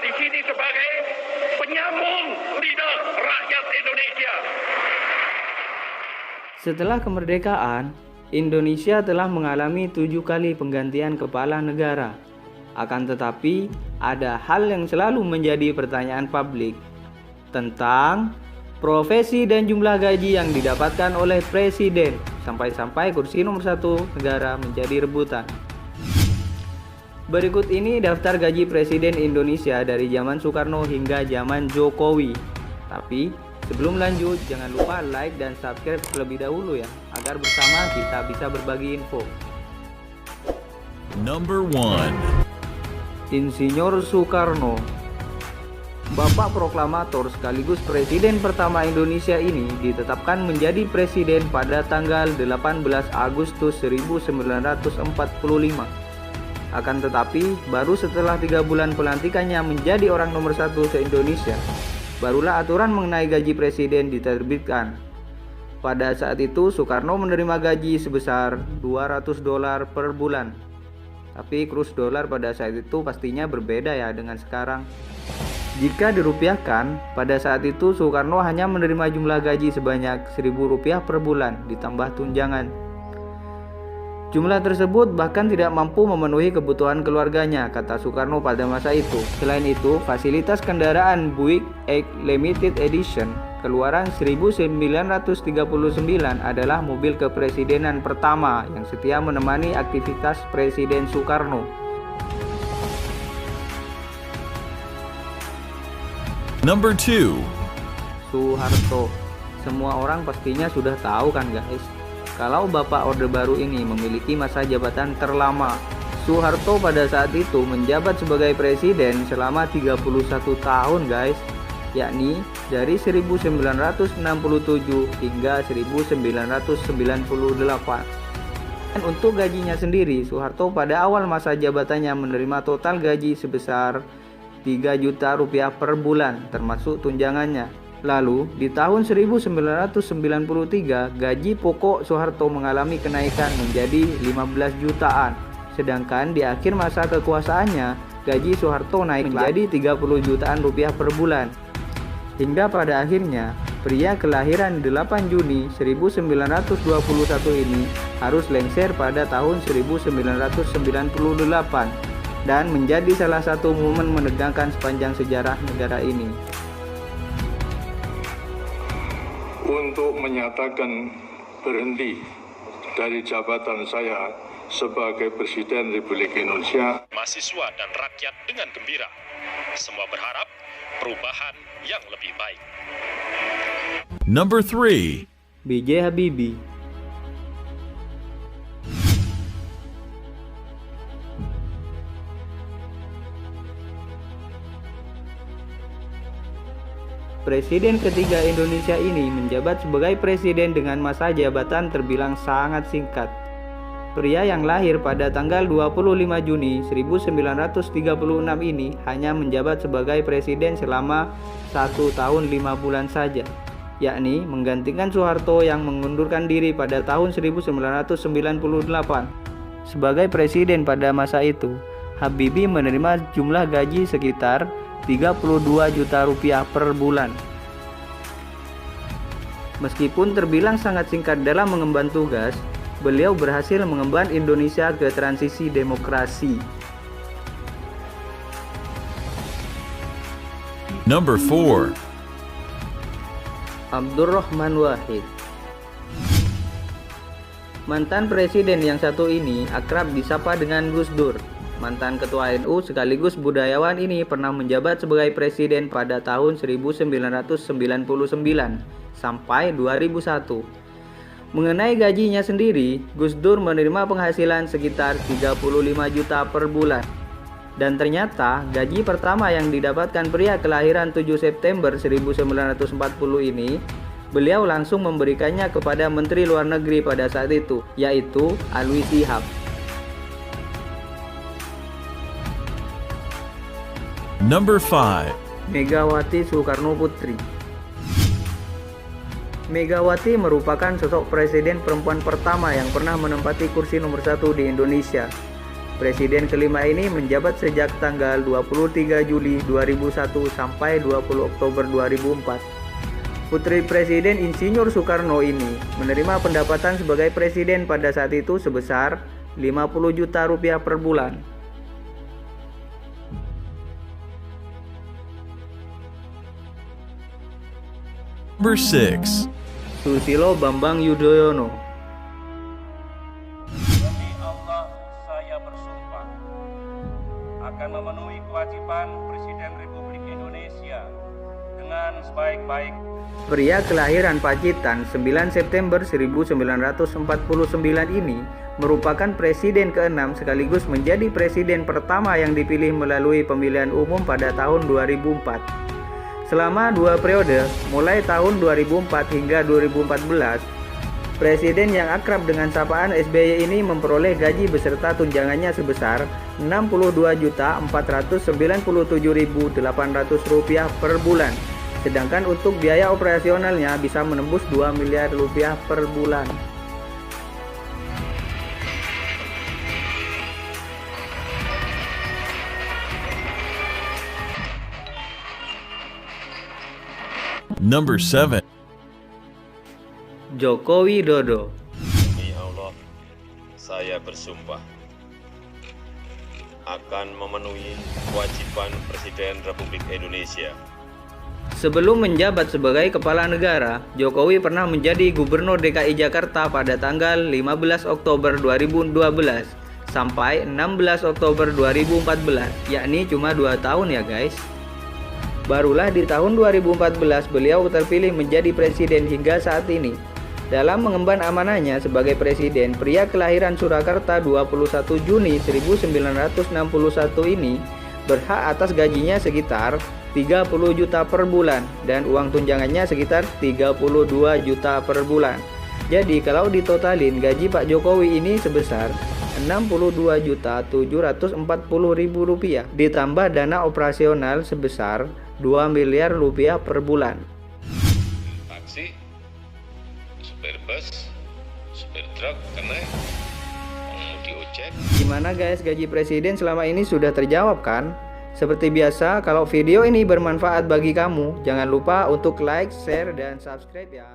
di sini sebagai penyambung lidah rakyat Indonesia. Setelah kemerdekaan, Indonesia telah mengalami 7 kali penggantian kepala negara. Akan tetapi, ada hal yang selalu menjadi pertanyaan publik tentang profesi dan jumlah gaji yang didapatkan oleh presiden, sampai-sampai kursi nomor 1 negara menjadi rebutan. Berikut ini daftar gaji presiden Indonesia dari zaman Soekarno hingga zaman Jokowi. Tapi sebelum lanjut, jangan lupa like dan subscribe terlebih dahulu ya, agar bersama kita bisa berbagi info. Number 1. Insinyur Soekarno. Bapak proklamator sekaligus presiden pertama Indonesia ini ditetapkan menjadi presiden pada tanggal 18 Agustus 1945. Akan tetapi, baru setelah 3 bulan pelantikannya menjadi orang nomor 1 se-Indonesia, barulah aturan mengenai gaji presiden diterbitkan. Pada saat itu, Soekarno menerima gaji sebesar $200 per bulan. Tapi kurs dolar pada saat itu pastinya berbeda ya dengan sekarang. Jika dirupiahkan, pada saat itu Soekarno hanya menerima jumlah gaji sebanyak Rp1.000 per bulan ditambah tunjangan. Jumlah tersebut bahkan tidak mampu memenuhi kebutuhan keluarganya, kata Soekarno pada masa itu. Selain itu, fasilitas kendaraan Buick Eik Limited Edition keluaran 1939 adalah mobil kepresidenan pertama yang setia menemani aktivitas Presiden Soekarno. Number 2. Soeharto. Semua orang pastinya sudah tahu kan guys, kalau Bapak Orde Baru ini memiliki masa jabatan terlama. Soeharto pada saat itu menjabat sebagai presiden selama 31 tahun guys, yakni dari 1967 hingga 1998. Dan untuk gajinya sendiri, Soeharto pada awal masa jabatannya menerima total gaji sebesar Rp3 juta per bulan termasuk tunjangannya. Lalu di tahun 1993 gaji pokok Soeharto mengalami kenaikan menjadi 15 jutaan. Sedangkan di akhir masa kekuasaannya gaji Soeharto naik menjadi 30 jutaan rupiah per bulan. Hingga pada akhirnya pria kelahiran 8 Juni 1921 ini harus lengser pada tahun 1998 dan menjadi salah satu momen menegangkan sepanjang sejarah negara ini. Untuk menyatakan berhenti dari jabatan saya sebagai Presiden Republik Indonesia, mahasiswa dan rakyat dengan gembira. Semua berharap perubahan yang lebih baik. Number 3. B.J. Habibie. Presiden ketiga Indonesia ini menjabat sebagai presiden dengan masa jabatan terbilang sangat singkat. Pria yang lahir pada tanggal 25 Juni 1936 ini hanya menjabat sebagai presiden selama 1 tahun 5 bulan saja, yakni menggantikan Soeharto yang mengundurkan diri pada tahun 1998. Sebagai presiden pada masa itu, Habibie menerima jumlah gaji sekitar Rp32 juta per bulan. Meskipun terbilang sangat singkat dalam mengemban tugas, beliau berhasil mengemban Indonesia ke transisi demokrasi. Number 4. Abdurrahman Wahid. Mantan presiden yang satu ini akrab disapa dengan Gus Dur. Mantan ketua NU sekaligus budayawan ini pernah menjabat sebagai presiden pada tahun 1999 sampai 2001. Mengenai gajinya sendiri, Gus Dur menerima penghasilan sekitar 35 juta per bulan. Dan ternyata gaji pertama yang didapatkan pria kelahiran 7 September 1940 ini, beliau langsung memberikannya kepada Menteri Luar Negeri pada saat itu, yaitu Alwi Shihab. Number 5. Megawati Soekarno Putri. Megawati merupakan sosok presiden perempuan pertama yang pernah menempati kursi nomor 1 di Indonesia. Presiden kelima ini menjabat sejak tanggal 23 Juli 2001 sampai 20 Oktober 2004. Putri Presiden Insinyur Soekarno ini menerima pendapatan sebagai presiden pada saat itu sebesar 50 juta rupiah per bulan. Number 6. Susilo Bambang Yudhoyono. Demi Allah, saya bersumpah akan memenuhi kewajiban Presiden Republik Indonesia dengan sebaik-baik. Pria kelahiran Pacitan 9 September 1949 ini merupakan presiden ke-6 sekaligus menjadi presiden pertama yang dipilih melalui pemilihan umum pada tahun 2004. Selama 2 periode, mulai tahun 2004 hingga 2014, presiden yang akrab dengan sapaan SBY ini memperoleh gaji beserta tunjangannya sebesar Rp62.497.800 per bulan. Sedangkan untuk biaya operasionalnya bisa menembus 2 miliar rupiah per bulan. Number 7. Joko Widodo. Demi Allah, saya bersumpah akan memenuhi kewajiban Presiden Republik Indonesia. Sebelum menjabat sebagai kepala negara, Jokowi pernah menjadi Gubernur DKI Jakarta pada tanggal 15 Oktober 2012 sampai 16 Oktober 2014, yakni cuma 2 tahun ya guys. Barulah di tahun 2014 beliau terpilih menjadi presiden hingga saat ini. Dalam mengemban amanahnya sebagai presiden, pria kelahiran Surakarta 21 Juni 1961 ini berhak atas gajinya sekitar 30 juta per bulan dan uang tunjangannya sekitar 32 juta per bulan. Jadi kalau ditotalin gaji Pak Jokowi ini sebesar 62.740.000 rupiah ditambah dana operasional sebesar 2 miliar rupiah per bulan. Taksi, supir bus, supir truk, kena pengemudi ojek. Gimana guys, gaji presiden selama ini sudah terjawab kan? Seperti biasa, kalau video ini bermanfaat bagi kamu, jangan lupa untuk like, share, dan subscribe ya.